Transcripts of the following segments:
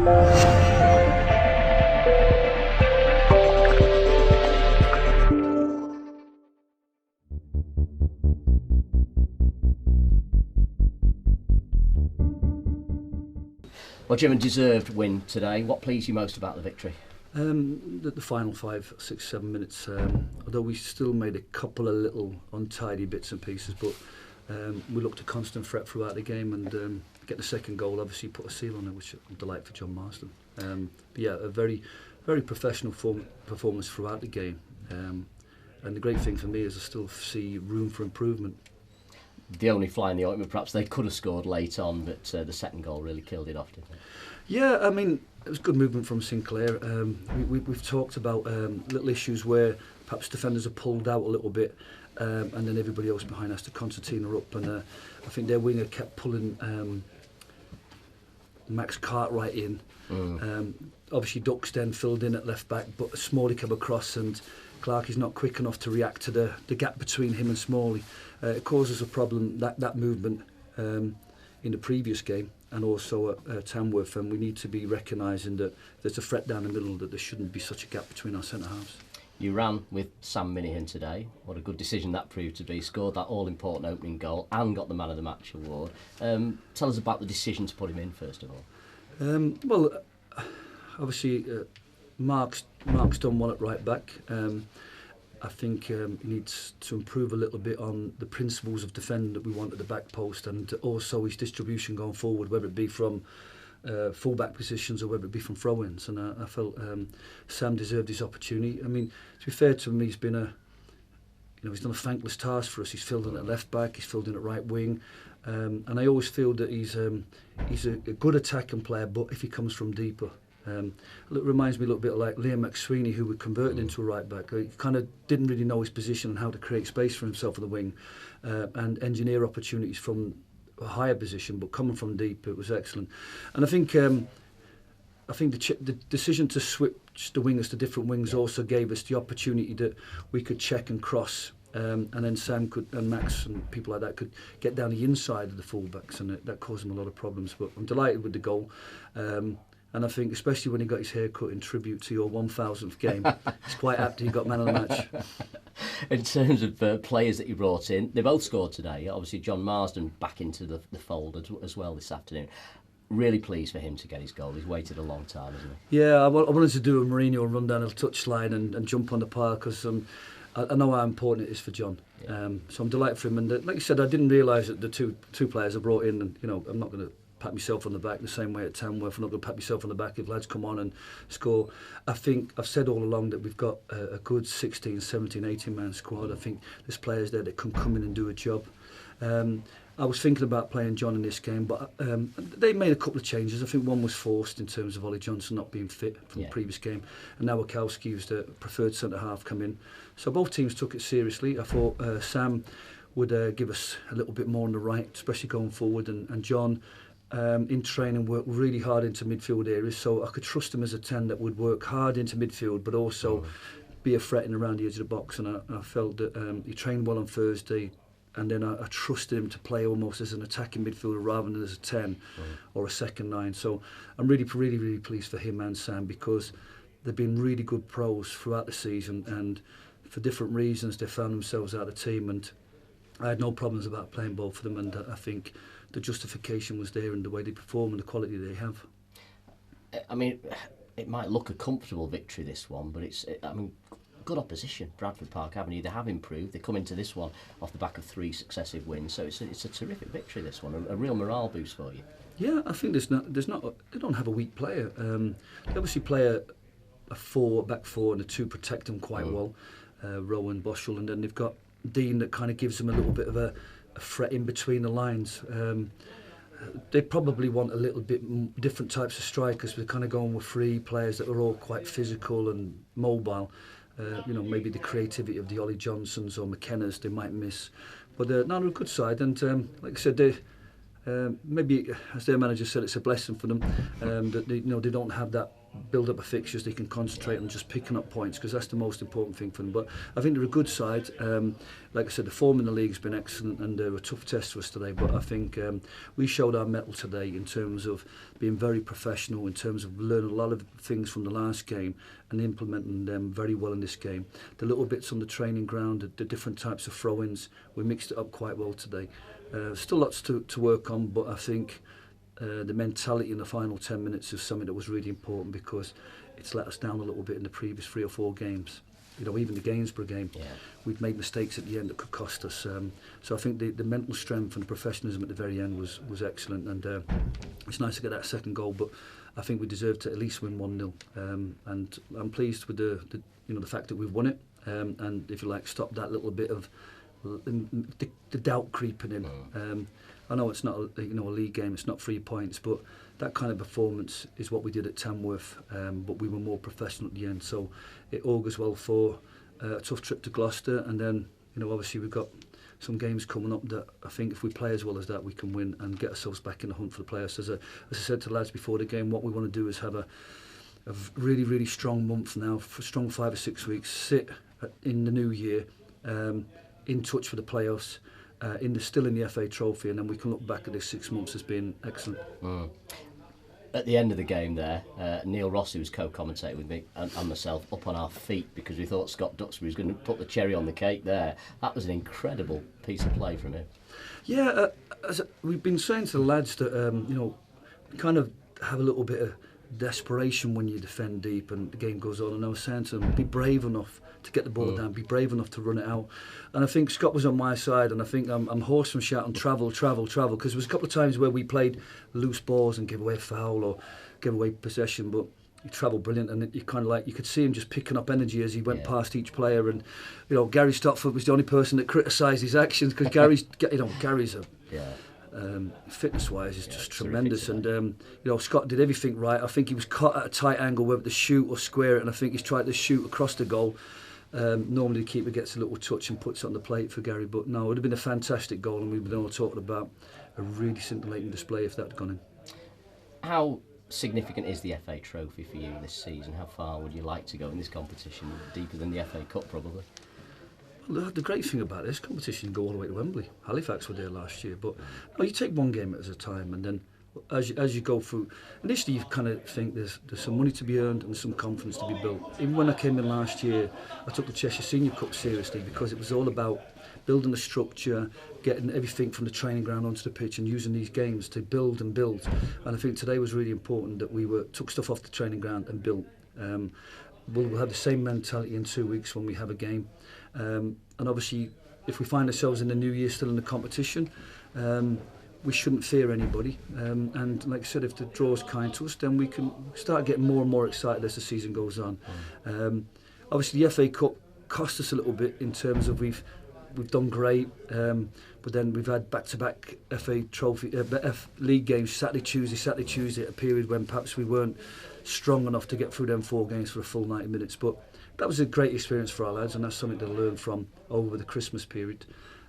Well, Jim, a deserved win today. What pleased you most about the victory? The final 5, 6, 7 minutes, although we still made a couple of little untidy bits and pieces, but we looked a constant threat throughout the game, and get the second goal obviously put a seal on it, which I'm delighted for John Marsden. Yeah, a very, very professional performance throughout the game, and the great thing for me is I still see room for improvement. The only fly in the ointment, perhaps they could have scored late on, but the second goal really killed it off, didn't it? Yeah, I mean, it was good movement from Sinclair. We've talked about little issues where perhaps defenders are pulled out a little bit, and then everybody else behind has to concertina up, and I think their winger kept pulling Max Cartwright in. Obviously Ducks then filled in at left back, but Smalley came across, and Clark is not quick enough to react to the gap between him and Smalley. It causes a problem, that movement in the previous game and also at Tamworth, and we need to be recognising that there's a threat down the middle, that there shouldn't be such a gap between our centre halves. You ran with Sam Minihan today. What a good decision that proved to be. Scored that all-important opening goal and got the Man of the Match award. Tell us about the decision to put him in, first of all. Well, obviously Mark's done well at right back. I think he needs to improve a little bit on the principles of defending that we want at the back post, and also his distribution going forward, whether it be from full-back positions or whether it be from throw-ins. And I felt Sam deserved his opportunity. I mean, to be fair to him, he's done a thankless task for us. He's filled in at left back, he's filled in at right wing, and I always feel that he's a good attacking player, but if he comes from deeper. It reminds me a little bit like Liam McSweeney, who we converted into a right back. He kind of didn't really know his position and how to create space for himself on the wing, and engineer opportunities from a higher position, but coming from deep, it was excellent. And I think the decision to switch the wingers to different wings also gave us the opportunity that we could check and cross, and then Sam and Max and people like that could get down the inside of the fullbacks, and that caused him a lot of problems. But I'm delighted with the goal. And I think, especially when he got his hair cut in tribute to your 1,000th game, it's quite apt he got man of the match. In terms of players that you brought in, they both scored today. Obviously, John Marsden back into the fold as well this afternoon. Really pleased for him to get his goal. He's waited a long time, hasn't he? Yeah, I wanted to do a Mourinho run down a touchline and jump on the park, because I know how important it is for John. Yeah. So I'm delighted for him. And like I said, I didn't realise that the two players I brought in, and I'm not going to pat myself on the back the same way at Tamworth. I'm not going to pat myself on the back if lads come on and score. I think I've said all along that we've got a good 16, 17, 18 man squad. I think there's players there that can come in and do a job. I was thinking about playing John in this game, but they made a couple of changes. I think one was forced in terms of Ollie Johnson not being fit from the previous game, and now Wachowski, who's the preferred centre half, come in. So both teams took it seriously. I thought Sam would give us a little bit more on the right, especially going forward, and John in training worked really hard into midfield areas, so I could trust him as a 10 that would work hard into midfield but also be a threat in around the edge of the box. And I felt that he trained well on Thursday, and then I trusted him to play almost as an attacking midfielder rather than as a 10 or a second 9. So I'm really pleased for him and Sam, because they've been really good pros throughout the season, and for different reasons they found themselves out of the team, and I had no problems about playing both of them, and I think the justification was there in the way they perform and the quality they have. I mean, it might look a comfortable victory, this one, but good opposition. Bradford Park Avenue, they have improved. They come into this one off the back of 3 successive wins, so it's a terrific victory, this one, a real morale boost for you. Yeah, I think there's not they don't have a weak player. They obviously play a back four, and the two protect them quite well, Rowan, Boschel, and then they've got Dean that kind of gives them a little bit of a threat in between the lines. They probably want a little bit different types of strikers. We're kind of going with 3 players that are all quite physical and mobile. Maybe the creativity of the Ollie Johnsons or McKennas they might miss, but they're a good side. And like I said, they maybe, as their manager said, it's a blessing for them that they don't have that build up a fixtures, they can concentrate on just picking up points, because that's the most important thing for them. But I think they're a good side. Like I said, the form in the league has been excellent, and they're a tough test for us today. But I think we showed our mettle today in terms of being very professional, in terms of learning a lot of things from the last game and implementing them very well in this game. The little bits on the training ground, the different types of throw-ins, we mixed it up quite well today. Still lots to work on, but I think the mentality in the final 10 minutes is something that was really important, because it's let us down a little bit in the previous 3 or 4 games. You know, even the Gainsborough game, we'd made mistakes at the end that could cost us. So I think the mental strength and the professionalism at the very end was excellent, and it's nice to get that second goal, but I think we deserved to at least win 1-0. And I'm pleased with the fact that we've won it, and if you like, stop that little bit of the doubt creeping in. I know it's not a league game, it's not 3 points, but that kind of performance is what we did at Tamworth, but we were more professional at the end, so it augurs well for a tough trip to Gloucester, and then obviously we've got some games coming up that I think if we play as well as that, we can win and get ourselves back in the hunt for the playoffs. As I said to the lads before the game, what we want to do is have a really, really strong month now, for strong 5 or 6 weeks, sit in the new year, in touch for the playoffs, still in the FA Trophy, and then we can look back at this 6 months as being excellent. At the end of the game there, Neil Ross, who was co-commentating with me and myself, up on our feet because we thought Scott Duxbury was going to put the cherry on the cake there. That was an incredible piece of play from him. Yeah, as we've been saying to the lads that kind of have a little bit of desperation when you defend deep and the game goes on, and I was saying to them, be brave enough to get the ball down, be brave enough to run it out. And I think Scott was on my side, and I think I'm hoarse from shouting travel, because there was a couple of times where we played loose balls and give away a foul or give away possession, but he travelled brilliant, and you kind of like, you could see him just picking up energy as he went past each player. And Gary Stopford was the only person that criticised his actions, because Gary's fitness-wise is just tremendous, and Scott did everything right. I think he was caught at a tight angle, whether to shoot or square it, and I think he's tried to shoot across the goal. Normally the keeper gets a little touch and puts it on the plate for Gary, but no, it would have been a fantastic goal, and we've been all talking about a really scintillating display if that had gone in. How significant is the FA Trophy for you this season? How far would you like to go in this competition? Deeper than the FA Cup, probably? Well, the great thing about this competition, you go all the way to Wembley. Halifax were there last year, but you take one game at a time, and then as you go through, initially you kind of think there's some money to be earned and some confidence to be built. Even when I came in last year, I took the Cheshire Senior Cup seriously, because it was all about building the structure, getting everything from the training ground onto the pitch, and using these games to build and build. And I think today was really important that we took stuff off the training ground and built. We'll have the same mentality in 2 weeks when we have a game. And obviously, if we find ourselves in the new year still in the competition, we shouldn't fear anybody. And like I said, if the draw's kind to us, then we can start getting more and more excited as the season goes on. Obviously, the FA Cup cost us a little bit in terms of we've done great, but then we've had back-to-back FA Trophy, League games, Saturday, Tuesday, at a period when perhaps we weren't strong enough to get through them 4 games for a full 90 minutes. But that was a great experience for our lads, and that's something to learn from over the Christmas period.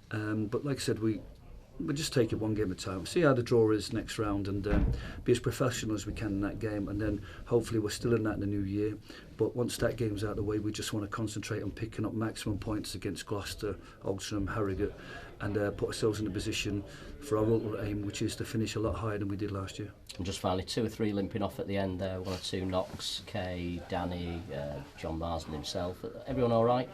But like I said, we'll just take it one game at a time, see how the draw is next round, and be as professional as we can in that game, and then hopefully we're still in that in the new year. But once that game's out of the way, we just want to concentrate on picking up maximum points against Gloucester, Oldham, Harrogate, and put ourselves in a position for our ultimate aim, which is to finish a lot higher than we did last year. And just finally, 2 or 3 limping off at the end there, 1 or 2 knocks, Kay, Danny, John Marsden himself. Everyone all right?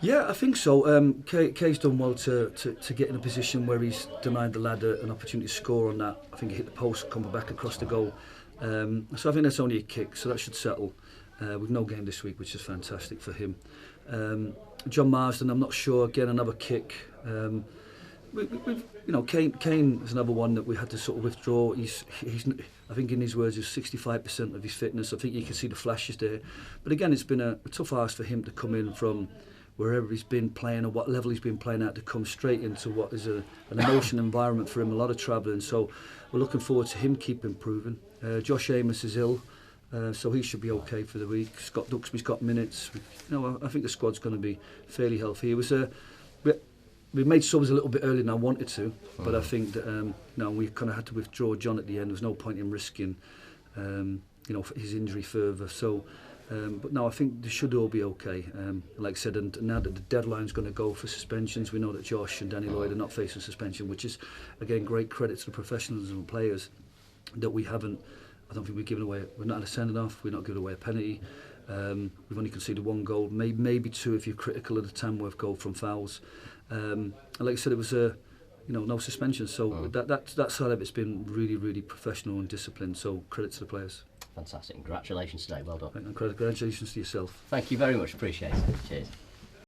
Yeah, I think so. Kay's done well to get in a position where he's denied the lad an opportunity to score on that. I think he hit the post, come back across the goal. So I think that's only a kick, so that should settle. We've no game this week, which is fantastic for him. John Marsden, I'm not sure. Again, another kick. Keighren is another one that we had to sort of withdraw. He's I think in his words, he's 65% of his fitness. I think you can see the flashes there. But again, it's been a tough ask for him to come in from wherever he's been playing or what level he's been playing at, to come straight into what is an emotional environment for him, a lot of travelling. So we're looking forward to him keep improving. Josh Amos is ill, so he should be okay for the week. Scott Duxbury's got minutes. I think the squad's going to be fairly healthy. It was we made subs a little bit earlier than I wanted to, but I think that we kind of had to withdraw John at the end. There was no point in risking his injury further. So, but no, I think they should all be okay. Like I said, and now that the deadline's going to go for suspensions, we know that Josh and Danny Lloyd are not facing suspension, which is, again, great credit to the professionals and players that we haven't. I don't think we've given away. We're not had a sending off. We're not giving away a penalty. We've only conceded 1 goal, maybe 2 if you're critical of the Tamworth goal from fouls. And like I said, it was no suspension. So that side of it's been really, really professional and disciplined. So credit to the players. Fantastic. Congratulations today. Well done. And congratulations to yourself. Thank you very much. Appreciate it. Cheers.